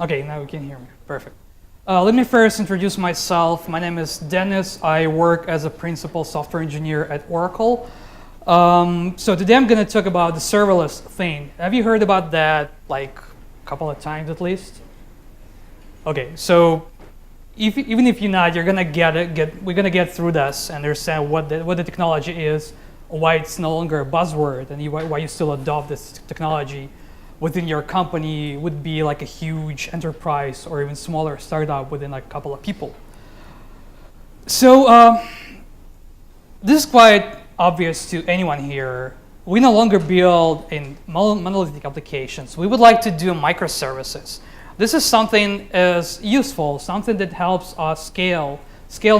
Okay, now you can hear me. Perfect. Let me first introduce myself. My name is Dennis. I work as a principal software engineer at Oracle. So today I'm going to talk about the serverless thing. Have you heard about that like a couple of times at least? Okay, so even if you're not, you're gonna we're gonna get through this and understand what the technology is, why it's no longer a buzzword, and why you still adopt this technology within your company would be like a huge enterprise or even smaller startup within like a couple of people. So this is quite obvious to anyone here. We no longer build in monolithic applications. We would like to do microservices. This is something as useful, something that helps us scale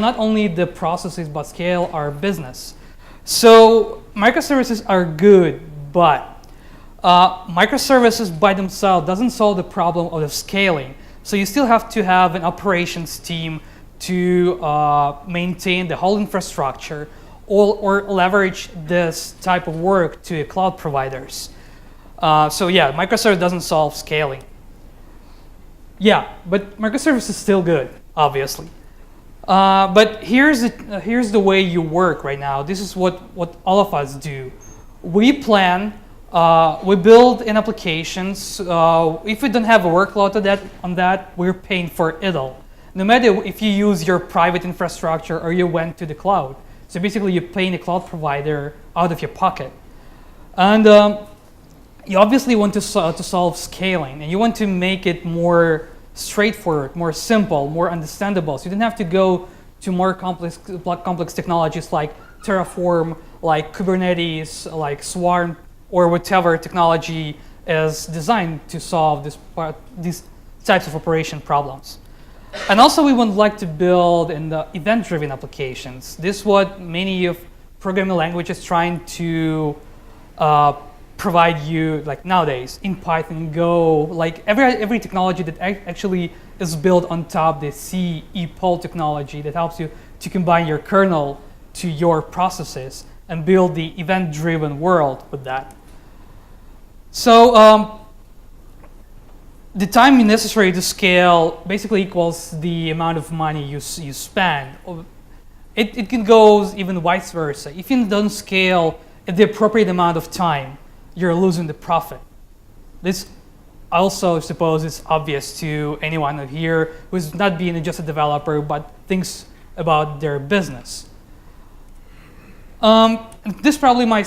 not only the processes, but scale our business. So microservices are good, but microservices by themselves doesn't solve the problem of the scaling. So you still have to have an operations team to maintain the whole infrastructure or leverage this type of work to cloud providers. So yeah, microservice doesn't solve scaling. Yeah, but microservice is still good, obviously. But here's the way you work right now. This is what all of us do. We plan, we build in applications. If we don't have a workload on that, we're paying for it all. No matter if you use your private infrastructure or you went to the cloud. So basically you're paying a cloud provider out of your pocket. And you obviously want to solve scaling, and you want to make it more straightforward, more simple, more understandable. So you don't have to go to more complex technologies like Terraform, like Kubernetes, like Swarm, or whatever technology is designed to solve these types of operation problems. And also we would like to build in the event-driven applications. This is what many of programming languages trying to provide you like nowadays in Python, Go, like every technology that actually is built on top the C, EPOL technology that helps you to combine your kernel to your processes and build the event-driven world with that. So the time necessary to scale basically equals the amount of money you spend. It can go even vice versa. If you don't scale at the appropriate amount of time, you're losing the profit. This also, suppose, is obvious to anyone here who's not being just a developer, but thinks about their business. This is probably my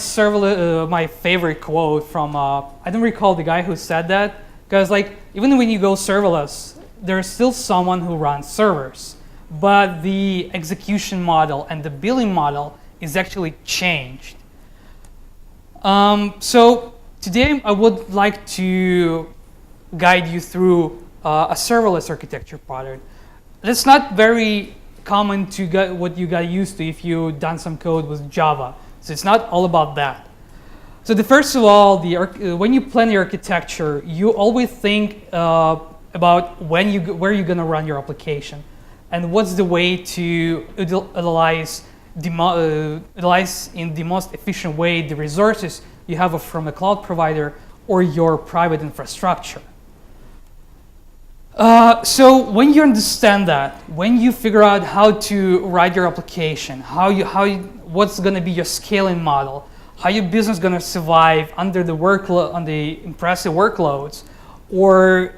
favorite quote from, I don't recall the guy who said that, because like, even when you go serverless, there's still someone who runs servers, but the execution model and the billing model is actually changed. So today I would like to guide you through a serverless architecture pattern. It's not very common to get what you got used to if you've done some code with Java. So it's not all about that. So first of all, when you plan your architecture, you always think about where you're going to run your application and what's the way to utilize in the most efficient way the resources you have from a cloud provider or your private infrastructure. So when you understand that, when you figure out how to write your application, what's going to be your scaling model, how your business is going to survive under the workload, on the impressive workloads, or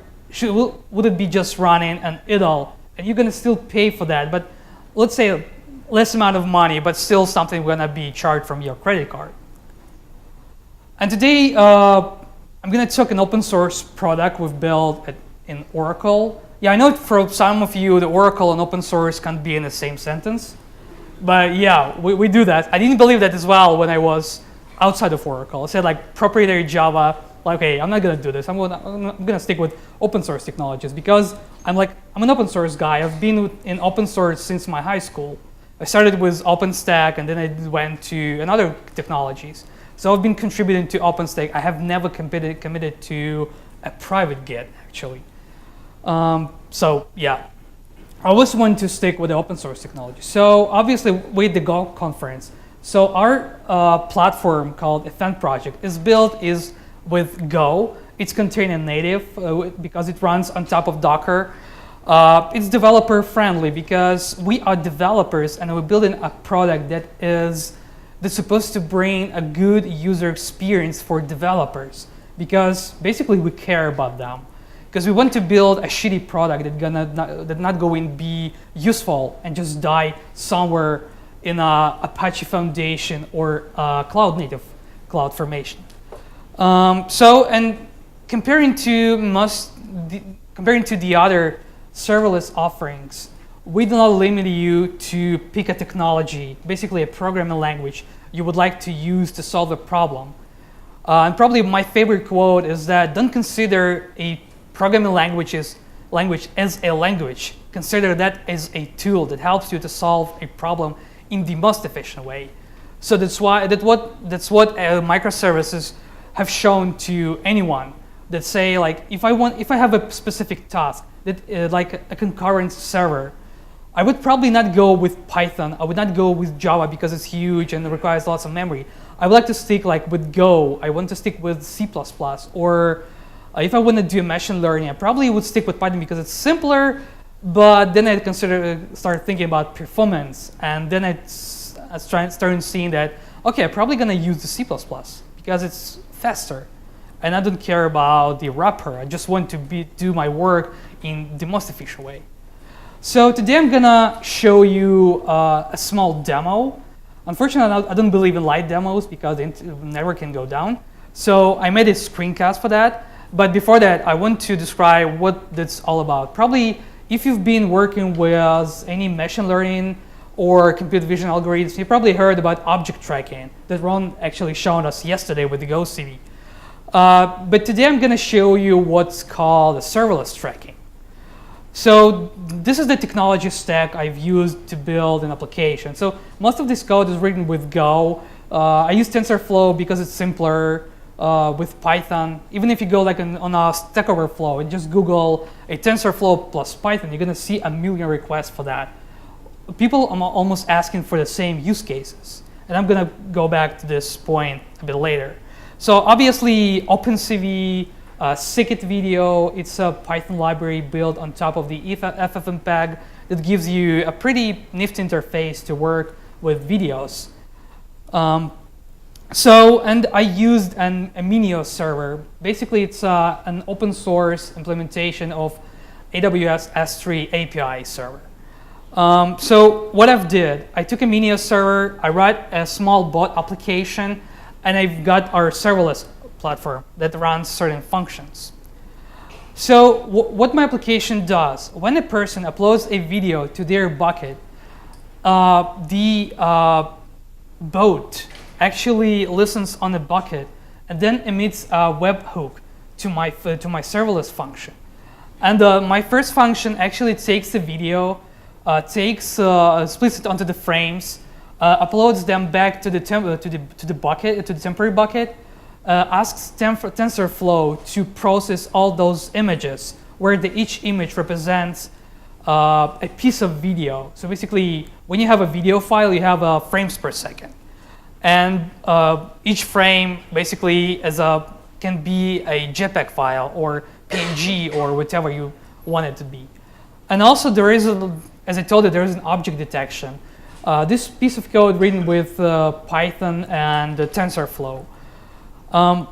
would it be just running an idle, and you're going to still pay for that, but let's say less amount of money, but still something going to be charged from your credit card. And today, I'm going to talk an open source product we've built in Oracle. Yeah, I know for some of you, the Oracle and open source can't be in the same sentence. But yeah, we do that. I didn't believe that as well when I was outside of Oracle. I said like proprietary Java, like, okay, I'm not going to do this. I'm going to stick with open source technologies because I'm an open source guy. I've been in open source since my high school. I started with OpenStack and then I went to another technologies. So I've been contributing to OpenStack. I have never committed to a private Git, actually. So yeah, I always want to stick with the open source technology. So obviously with the Go conference, so our platform called Event Project is built with Go. It's container native because it runs on top of Docker. It's developer friendly because we are developers and we're building a product that's supposed to bring a good user experience for developers, because basically we care about them. Because we want to build a shitty product that's not going to be useful and just die somewhere in a Apache Foundation or cloud native cloud formation. And comparing to the other serverless offerings, we do not limit you to pick a technology, basically a programming language you would like to use to solve a problem. And probably my favorite quote is that don't consider a programming language as a language. Consider that as a tool that helps you to solve a problem in the most efficient way. So that's what microservices have shown to anyone that say, like, if I have a specific task that like a concurrent server, I would probably not go with Python. I would not go with Java because it's huge and it requires lots of memory. I would like to stick like with Go. I want to stick with C++. Or if I want to do machine learning, I probably would stick with Python because it's simpler. But then I'd start thinking about performance, and then I started seeing that, okay, I'm probably going to use the C++ because it's faster. And I don't care about the wrapper. I just want to do my work in the most efficient way. So today I'm gonna show you a small demo. Unfortunately, I don't believe in live demos because the network can go down. So I made a screencast for that. But before that, I want to describe what that's all about. Probably if you've been working with any machine learning or computer vision algorithms, you probably heard about object tracking that Ron actually showed us yesterday with the Go CD. But today I'm gonna show you what's called a serverless tracking. So this is the technology stack I've used to build an application. So most of this code is written with Go. I use TensorFlow because it's simpler with Python. Even if you go like on a Stack Overflow and just Google a TensorFlow plus Python, you're gonna see a million requests for that. People are almost asking for the same use cases. And I'm gonna go back to this point a bit later. So obviously OpenCV, Scikit video, it's a Python library built on top of the FFmpeg that gives you a pretty nifty interface to work with videos. And I used a Minio server. Basically, it's an open source implementation of AWS S3 API server. So what I've did, I took a Minio server, I wrote a small bot application, and I've got our serverless platform that runs certain functions. So what my application does, when a person uploads a video to their bucket, the bot actually listens on the bucket and then emits a webhook to my serverless function. And my first function actually takes the video, splits it onto the frames, uploads them back to the temporary bucket, asks TensorFlow to process all those images where each image represents a piece of video. So basically, when you have a video file, you have frames per second. And each frame basically can be a JPEG file or PNG or whatever you want it to be. And also there is, as I told you, there is an object detection. This piece of code written with Python and TensorFlow. On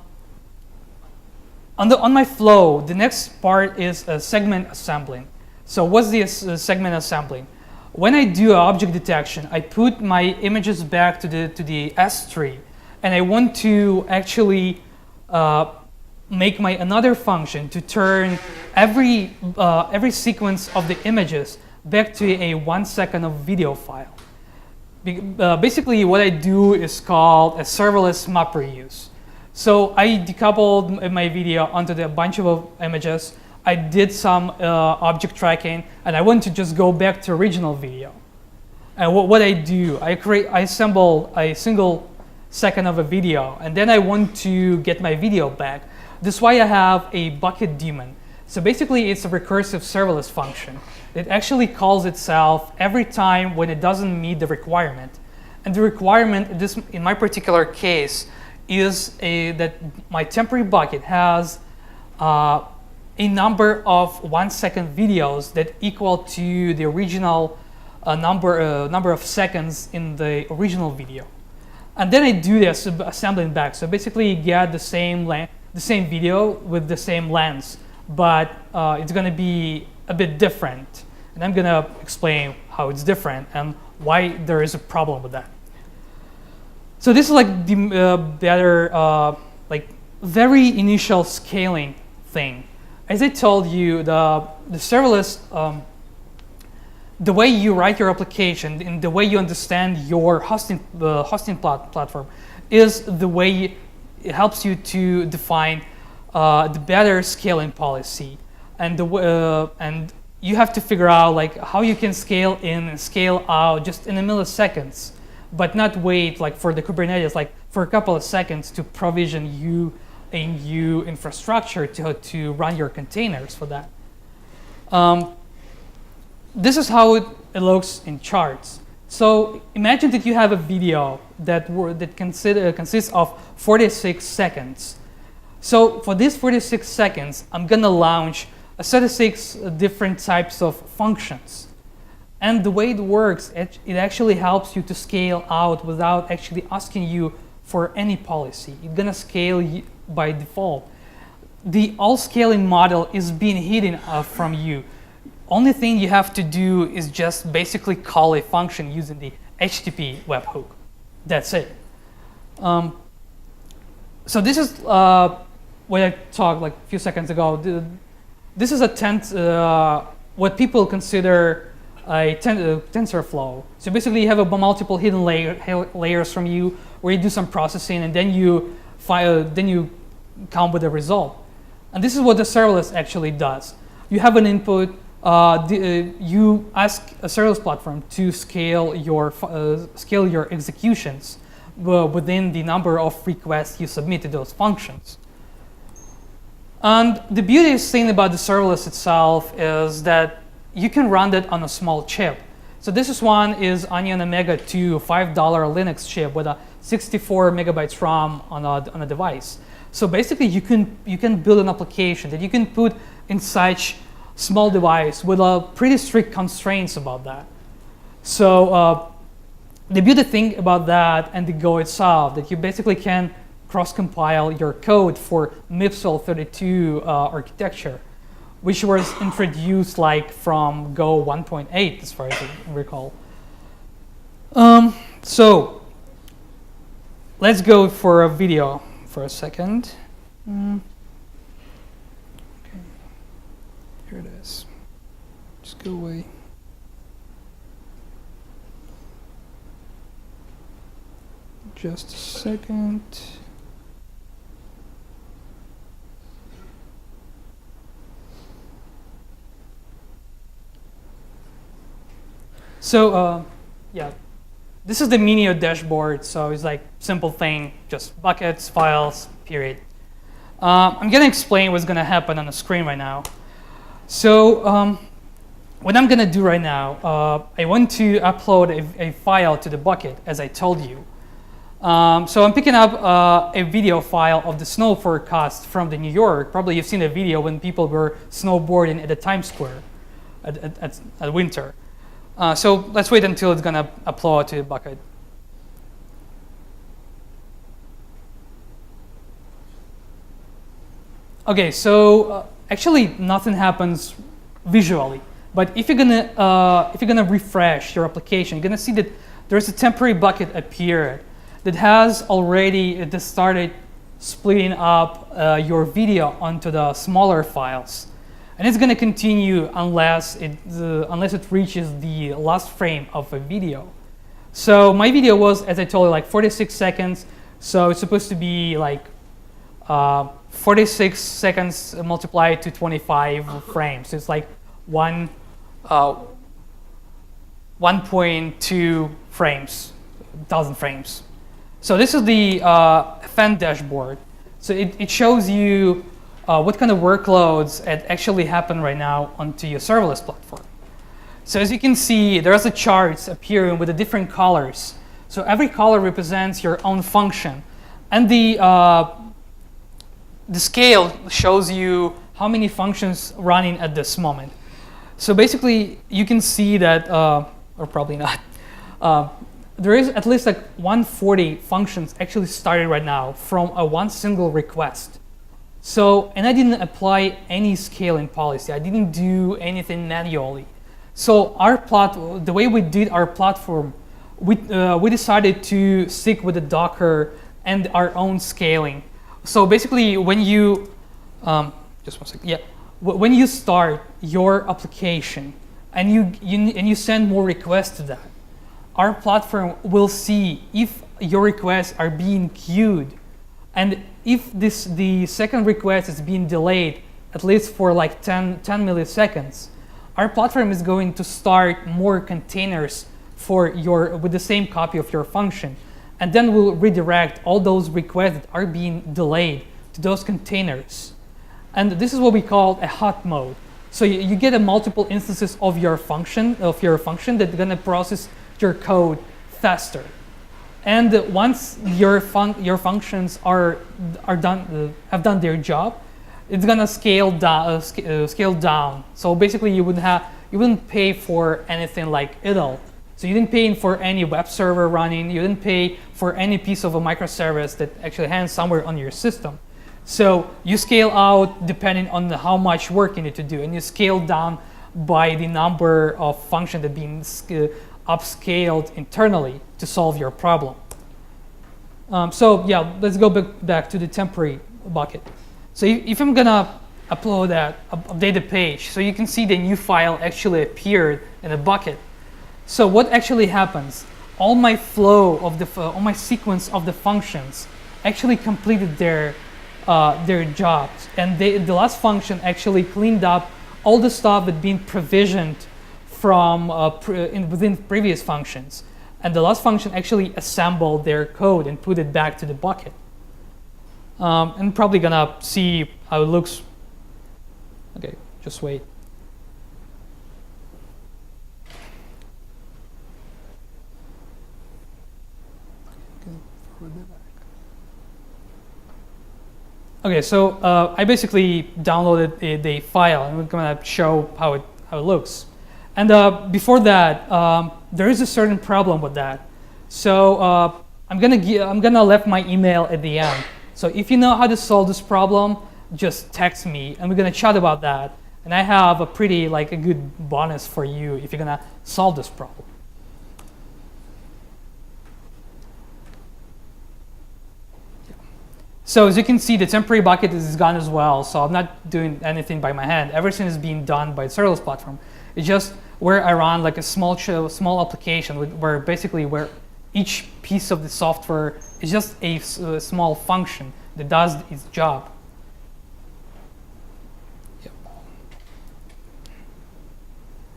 my flow, the next part is segment assembling. So what's the segment assembling? When I do object detection, I put my images back to the S3, and I want to actually make another function to turn every sequence of the images back to a 1 second of video file. Basically, what I do is called a serverless map reuse. So I decoupled my video onto a bunch of images. I did some object tracking, and I want to just go back to original video. And what I do, I assemble a single second of a video, and then I want to get my video back. This is why I have a bucket daemon. So basically, it's a recursive serverless function. It actually calls itself every time when it doesn't meet the requirement. And the requirement, in my particular case, is that my temporary bucket has a number of 1 second videos that equal to the original number of seconds in the original video. And then I do this assembling back. So basically you get the same video with the same length, but it's going to be a bit different. And I'm going to explain how it's different and why there is a problem with that. So this is like the better, like very initial scaling thing. As I told you, the serverless, the way you write your application and the way you understand your hosting platform is the way it helps you to define the better scaling policy, and and you have to figure out like how you can scale in and scale out just in a milliseconds, but not wait like for the Kubernetes like for a couple of seconds to provision you a new infrastructure to run your containers for that. This is how it looks in charts. So imagine that you have a video that consists of 46 seconds. So for these 46 seconds, I'm going to launch 36 different types of functions. And the way it works, it actually helps you to scale out without actually asking you for any policy. It's going to scale by default. The all scaling model is being hidden from you. Only thing you have to do is just basically call a function using the HTTP webhook. That's it. So this is what I talked like a few seconds ago. This is what people consider a TensorFlow. So basically you have multiple hidden layers from you where you do some processing and then you come with a result. And this is what the serverless actually does. You have an input, you ask a serverless platform to scale your executions within the number of requests you submit to those functions. And the beauteous thing about the serverless itself is that you can run that on a small chip. So this one is Onion Omega 2 $5 Linux chip with a 64 megabytes RAM on a device. So basically you can build an application that you can put in such small device with pretty strict constraints about that. So the beauty thing about that and the Go itself, that you basically can cross-compile your code for MIPSL 32 architecture, which was introduced like from Go 1.8 as far as I recall. So let's go for a video for a second. Okay, here it is. Just go away. Just a second. So yeah, this is the Minio dashboard. So it's like simple thing, just buckets, files, period. I'm gonna explain what's gonna happen on the screen right now. So what I'm gonna do right now, I want to upload a file to the bucket, as I told you. So I'm picking up a video file of the snow forecast from the New York. Probably you've seen a video when people were snowboarding at the Times Square at winter. So let's wait until it's gonna upload to the bucket. Okay, so actually nothing happens visually, but if you're gonna refresh your application, you're gonna see that there's a temporary bucket appeared that has already started splitting up your video onto the smaller files. And it's going to continue unless it reaches the last frame of a video. So my video was, as I told you, like 46 seconds. So it's supposed to be like 46 seconds multiplied to 25 frames. So it's like 1.2 frames, 1,000 frames. So this is the FN dashboard. So it shows you what kind of workloads actually happen right now onto your serverless platform. So as you can see, there's a charts appearing with the different colors. So every color represents your own function. And the scale shows you how many functions running at this moment. So basically, you can see that, or probably not, there is at least like 140 functions actually started right now from one single request. So, and I didn't apply any scaling policy. I didn't do anything manually. So the way we did our platform, we decided to stick with the Docker and our own scaling. So basically, when you, just one second, yeah, when you start your application and you send more requests to that, our platform will see if your requests are being queued, and if the second request is being delayed at least for like 10 milliseconds, our platform is going to start more containers with the same copy of your function, and then we'll redirect all those requests that are being delayed to those containers. And this is what we call a hot mode. So you get a multiple instances of your function that's gonna process your code faster. And once your functions are done, have done their job, it's gonna scale down. So basically, you wouldn't pay for anything like idle. So you didn't pay for any web server running. You didn't pay for any piece of a microservice that actually hangs somewhere on your system. So you scale out depending on how much work you need to do, and you scale down by the number of functions that are being upscaled internally to solve your problem. So yeah, let's go back to the temporary bucket. So if I'm gonna update the page, so you can see the new file actually appeared in a bucket. So what actually happens? All my flow of all my sequence of the functions actually completed their jobs, and the last function actually cleaned up all the stuff that had been provisioned from within previous functions, and the last function actually assembled their code and put it back to the bucket. I'm probably gonna see how it looks. Okay, just wait. Okay, so I basically downloaded the file, and we're gonna show how it looks. And before that, there is a certain problem with that. So I'm gonna leave my email at the end. So if you know how to solve this problem, just text me, and we're gonna chat about that. And I have a pretty a good bonus for you if you're gonna solve this problem. So as you can see, the temporary bucket is gone as well. So I'm not doing anything by my hand. Everything is being done by the serverless platform. It's just where I run like a small application where each piece of the software is just a small function that does its job. Yep.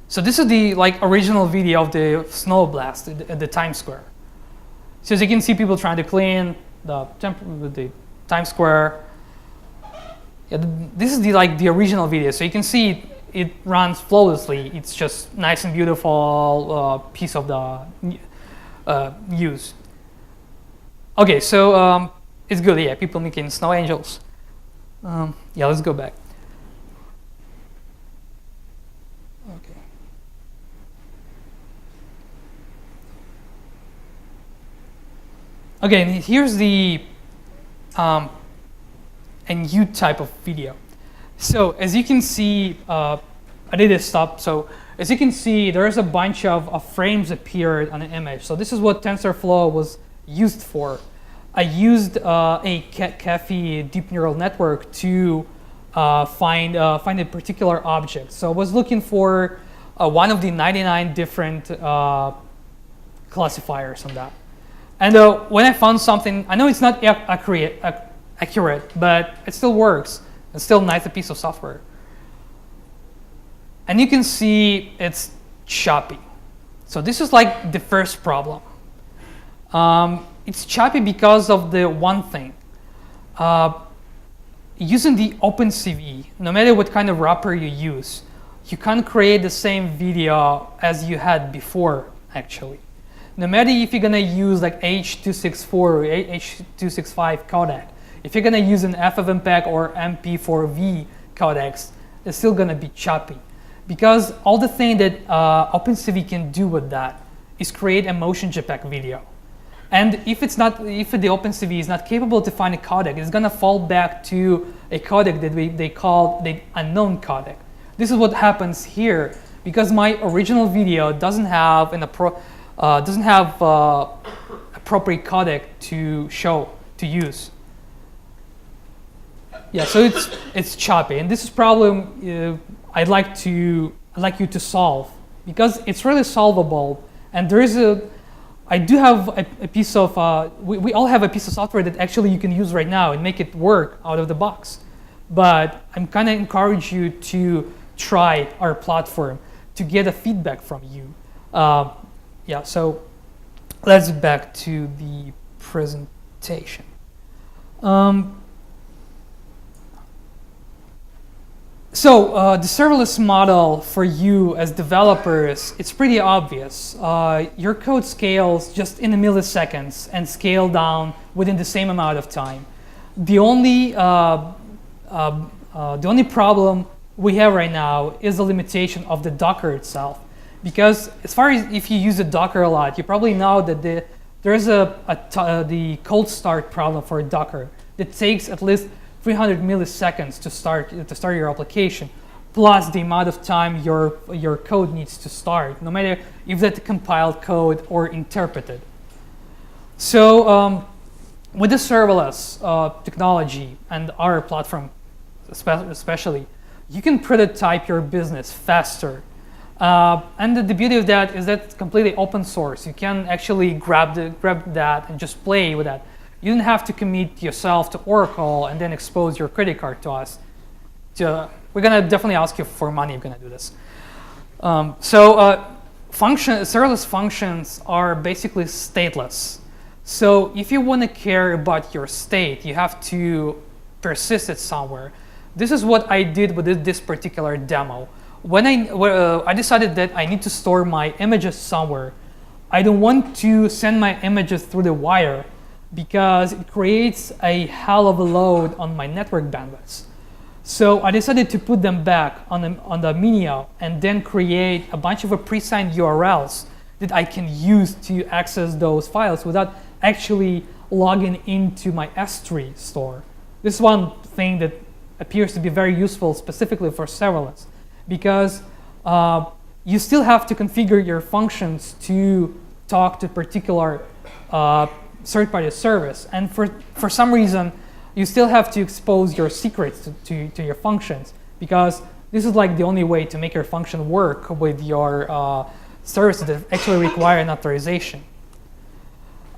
So this is the original video of the snow blast at the Times Square. So as you can see, people trying to clean the Times Square. Yeah, this is the original video. So you can see it runs flawlessly. It's just nice and beautiful piece of the use. Okay, so it's good. Yeah, people making snow angels. Yeah, let's go back. Okay. Okay, and here's a new type of video. So as you can see, I did this stop. So as you can see, there's a bunch of frames appeared on an image. So this is what TensorFlow was used for. I used a Caffe deep neural network to find a particular object. So I was looking for one of the 99 different classifiers on that. And when I found something, I know it's not accurate, but it still works. It's still a nice piece of software. And you can see it's choppy. So this is the first problem. It's choppy because of the one thing. Using the OpenCV, no matter what kind of wrapper you use, you can't create the same video as you had before, actually. No matter if you're gonna use like H.264 or H.265 codec, if you're gonna use an FFmpeg or MP4V codecs, it's still gonna be choppy. Because all the thing that OpenCV can do with that is create a motion JPEG video. And if the OpenCV is not capable to find a codec, it's gonna fall back to a codec that they call the unknown codec. This is what happens here, because my original video doesn't have appropriate codec to use. Yeah, so it's choppy, and this is problem I'd like you to solve, because it's really solvable. And I do have a piece of we all have a piece of software that actually you can use right now and make it work out of the box. But I'm kind of encourage you to try our platform to get a feedback from you. Yeah, so let's get back to the presentation. So the serverless model for you as developers, it's pretty obvious. Your code scales just in the milliseconds and scale down within the same amount of time. The only problem we have right now is the limitation of the Docker itself. Because as far as if you use the Docker a lot, you probably know that there's the cold start problem for Docker that takes at least 300 milliseconds to start your application, plus the amount of time your code needs to start, no matter if that's compiled code or interpreted. So with the serverless technology and our platform especially, you can prototype your business faster. And the beauty of that is that it's completely open source. You can actually grab that and just play with that. You don't have to commit yourself to Oracle and then expose your credit card to us. We're gonna definitely ask you for money if you're gonna do this. Serverless functions are basically stateless. So if you want to care about your state, you have to persist it somewhere. This is what I did with this particular demo. When I decided that I need to store my images somewhere, I don't want to send my images through the wire, because it creates a hell of a load on my network bandwidth. So I decided to put them back on the Minio and then create a bunch of pre-signed URLs that I can use to access those files without actually logging into my S3 store. This is one thing that appears to be very useful specifically for serverless, because you still have to configure your functions to talk to particular third-party service, and for some reason you still have to expose your secrets to your functions, because this is like the only way to make your function work with your services that actually require an authorization.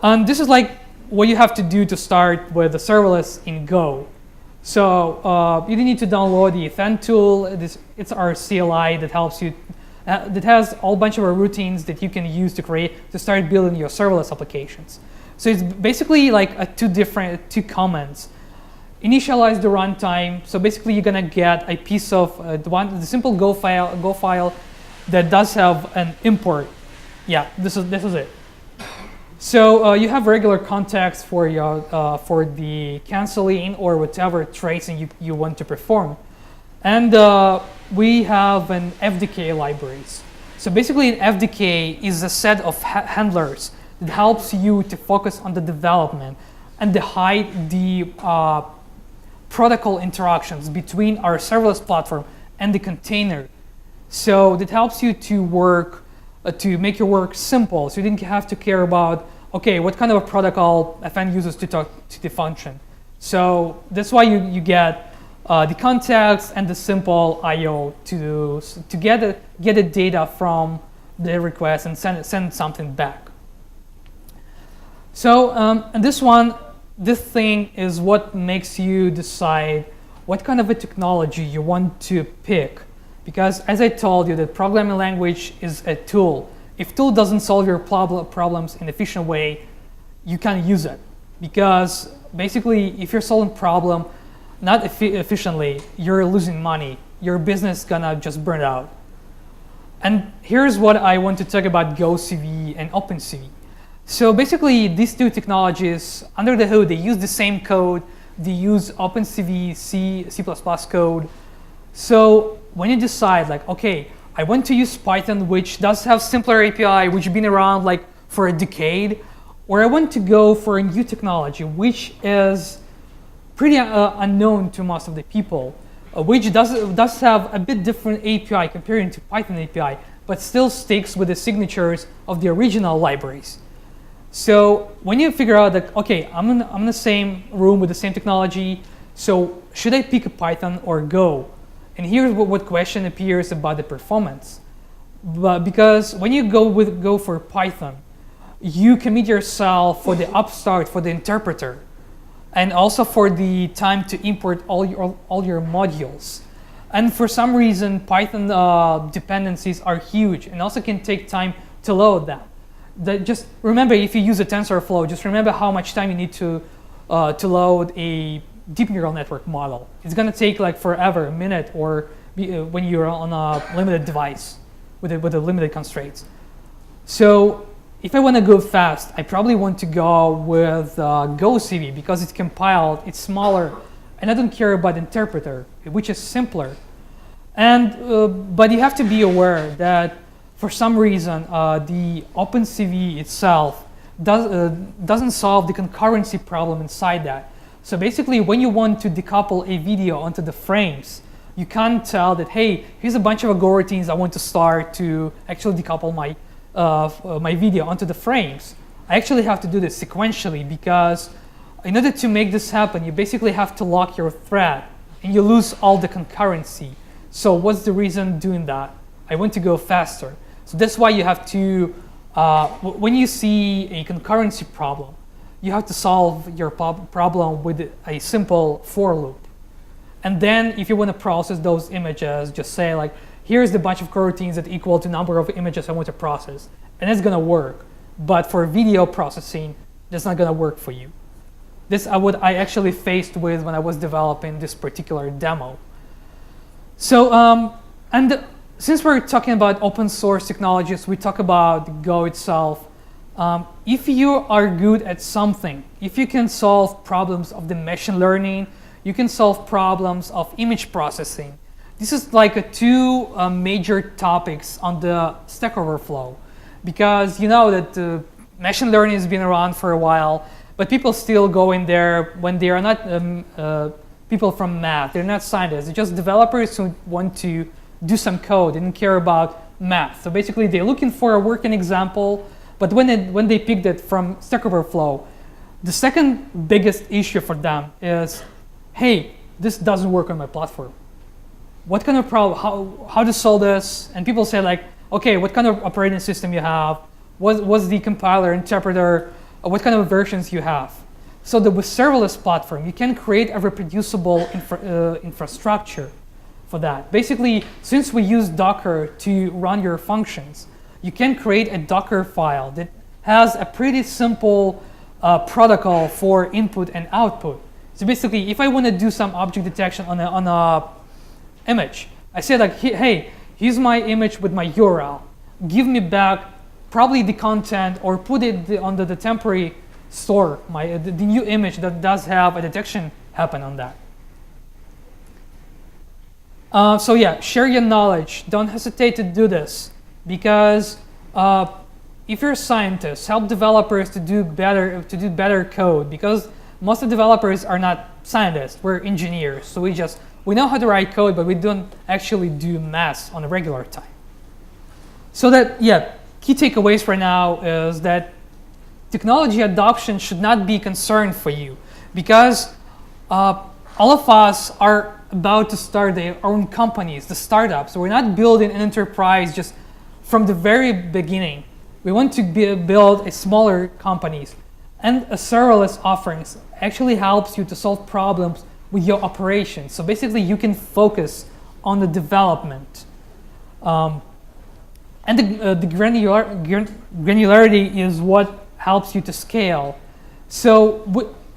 And this is like what you have to do to start with the serverless in Go. So you need to download the FN tool. It's our CLI that helps you. That has a whole bunch of routines that you can use to start building your serverless applications. So it's basically like two comments. Initialize the runtime. So basically, you're gonna get a piece of the simple Go file that does have an import. Yeah, this is it. So you have regular context for the canceling or whatever tracing you want to perform, and we have an FDK libraries. So basically, an FDK is a set of handlers that helps you to focus on the development and to hide the protocol interactions between our serverless platform and the container. So that helps you to work, to make your work simple. So you didn't have to care about, okay, what kind of a protocol FN uses to talk to the function. So that's why you get the context and the simple I/O to get the data from the request and send something back. So and this thing is what makes you decide what kind of a technology you want to pick. Because as I told you, the programming language is a tool. If tool doesn't solve your problems in an efficient way, you can't use it. Because basically, if you're solving problem not efficiently, you're losing money. Your business is gonna just burn out. And here's what I want to talk about GoCV and OpenCV. So basically, these two technologies, under the hood, they use the same code. They use OpenCV, C++ code. So when you decide, like, okay, I want to use Python, which does have simpler API, which has been around like for a decade, or I want to go for a new technology, which is pretty unknown to most of the people, which does have a bit different API comparing to Python API, but still sticks with the signatures of the original libraries. So when you figure out that, okay, I'm in the same room with the same technology, so should I pick a Python or Go? And here's what question appears about the performance. But because when you go for Python, you commit yourself for the upstart, for the interpreter, and also for the time to import all your modules. And for some reason, Python dependencies are huge and also can take time to load them. Just remember, if you use a TensorFlow, just remember how much time you need to load a deep neural network model. It's going to take like forever, a minute, or when you're on a limited device with the limited constraints. So if I want to go fast, I probably want to go with GoCV because it's compiled, it's smaller, and I don't care about interpreter, which is simpler. And but you have to be aware that for some reason the OpenCV itself doesn't solve the concurrency problem inside that. So basically, when you want to decouple a video onto the frames, you can't tell that, hey, here's a bunch of coroutines I want to start to actually decouple my video onto the frames. I actually have to do this sequentially because in order to make this happen, you basically have to lock your thread and you lose all the concurrency. So what's the reason doing that? I want to go faster. So that's why you have to, when you see a concurrency problem, you have to solve your problem with a simple for loop. And then if you want to process those images, just say like, here's the bunch of coroutines that equal to number of images I want to process. And it's going to work. But for video processing, that's not going to work for you. This I actually faced with when I was developing this particular demo. So, and since we're talking about open source technologies, we talk about Go itself. If you are good at something, if you can solve problems of the machine learning, you can solve problems of image processing. This is like two major topics on the Stack Overflow, because you know that machine learning has been around for a while, but people still go in there when they are not people from math, they're not scientists, they're just developers who want to do some code, they don't care about math. So basically they're looking for a working example, but when they picked it from Stack Overflow, the second biggest issue for them is, hey, this doesn't work on my platform. What kind of problem, how to solve this? And people say like, okay, what kind of operating system you have? What's the compiler, interpreter, what kind of versions you have? So with serverless platform, you can create a reproducible infrastructure for that. Basically, since we use Docker to run your functions, you can create a Docker file that has a pretty simple protocol for input and output. So basically, if I want to do some object detection on a image, I say like, hey, here's my image with my URL. Give me back probably the content or put it under the temporary store, the new image that does have a detection happen on that. So yeah, share your knowledge. Don't hesitate to do this because if you're a scientist, help developers to do better code, because most of the developers are not scientists, we're engineers. So we know how to write code, but we don't actually do math on a regular time. So that, yeah, key takeaways for now is that technology adoption should not be a concern for you, because all of us are about to start their own companies, the startups. So we're not building an enterprise just from the very beginning. We want to build a smaller companies. And a serverless offerings actually helps you to solve problems with your operations. So basically you can focus on the development. And the granularity is what helps you to scale. So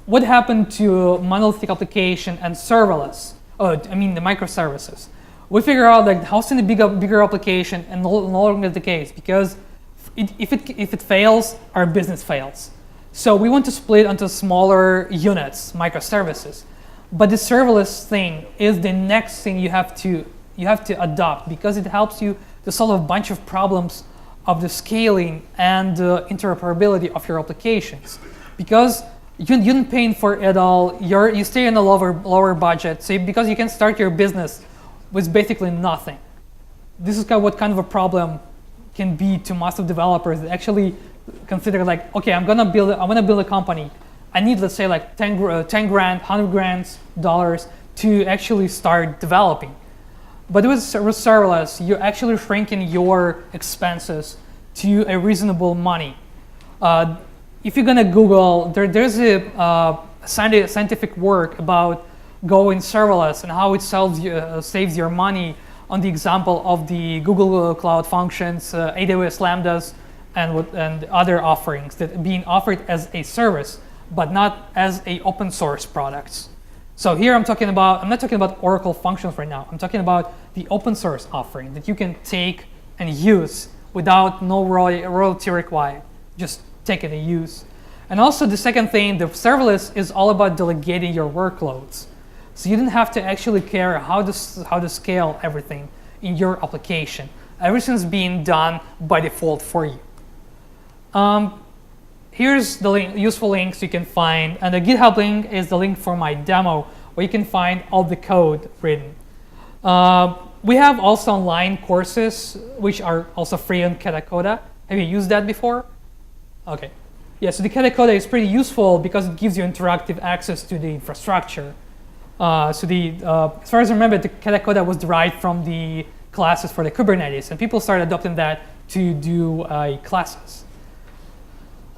what happened to monolithic application and serverless? The microservices. We figure out like hosting a bigger application and no longer the case, because if it fails, our business fails. So we want to split into smaller units, microservices. But the serverless thing is the next thing you have to adopt, because it helps you to solve a bunch of problems of the scaling and interoperability of your applications. Because you're not paying for it all, you stay in a lower budget, so because you can start your business with basically nothing. This is what kind of a problem can be to most of developers that actually consider like, okay, I'm gonna build a company. I need, let's say, like 10 grand, 100 grand dollars to actually start developing. But with serverless, you're actually shrinking your expenses to a reasonable money. If you're gonna Google, there's a scientific work about going serverless and how it saves your money on the example of the Google Cloud Functions, AWS Lambdas, and other offerings that are being offered as a service, but not as a open source products. So here I'm not talking about Oracle Functions right now. I'm talking about the open source offering that you can take and use without no royalty required. Just take it and use. And also the second thing, the serverless is all about delegating your workloads. So you don't have to actually care how to scale everything in your application. Everything's being done by default for you. Here's the useful links you can find, and the GitHub link is the link for my demo where you can find all the code written. We have also online courses which are also free on Katacoda. Have you used that before? Okay. Yeah, so the Katacoda is pretty useful because it gives you interactive access to the infrastructure. As far as I remember, the Katacoda was derived from the classes for the Kubernetes, and people started adopting that to do classes.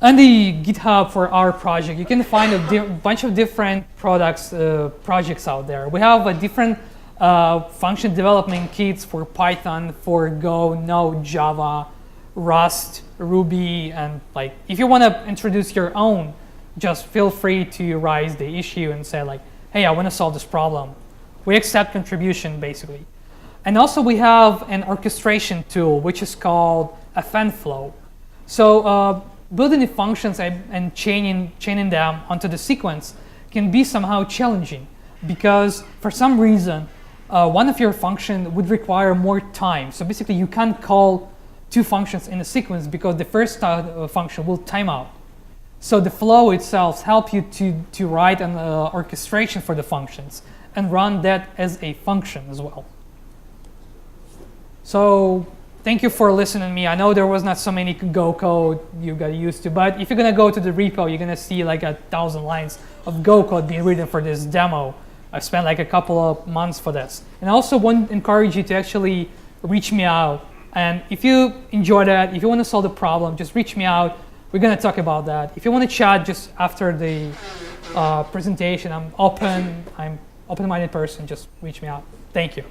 On the GitHub for our project, you can find a bunch of different projects out there. We have a different function development kits for Python, for Go, Node, Java, Rust, Ruby, and like if you want to introduce your own, just feel free to raise the issue and say like, hey, I want to solve this problem. We accept contribution basically. And also we have an orchestration tool which is called ephemeral. So building the functions and chaining them onto the sequence can be somehow challenging because for some reason one of your functions would require more time. So basically you can't call two functions in a sequence because the first function will time out. So the flow itself helps you to write an orchestration for the functions and run that as a function as well. So thank you for listening to me. I know there was not so many Go code you got used to, but if you're gonna go to the repo, you're gonna see like 1,000 lines of Go code being written for this demo. I spent like a couple of months for this. And I also want to encourage you to actually reach me out. And if you enjoy that, if you want to solve the problem, just reach me out. We're going to talk about that. If you want to chat just after the presentation, I'm open-minded person. Just reach me out. Thank you.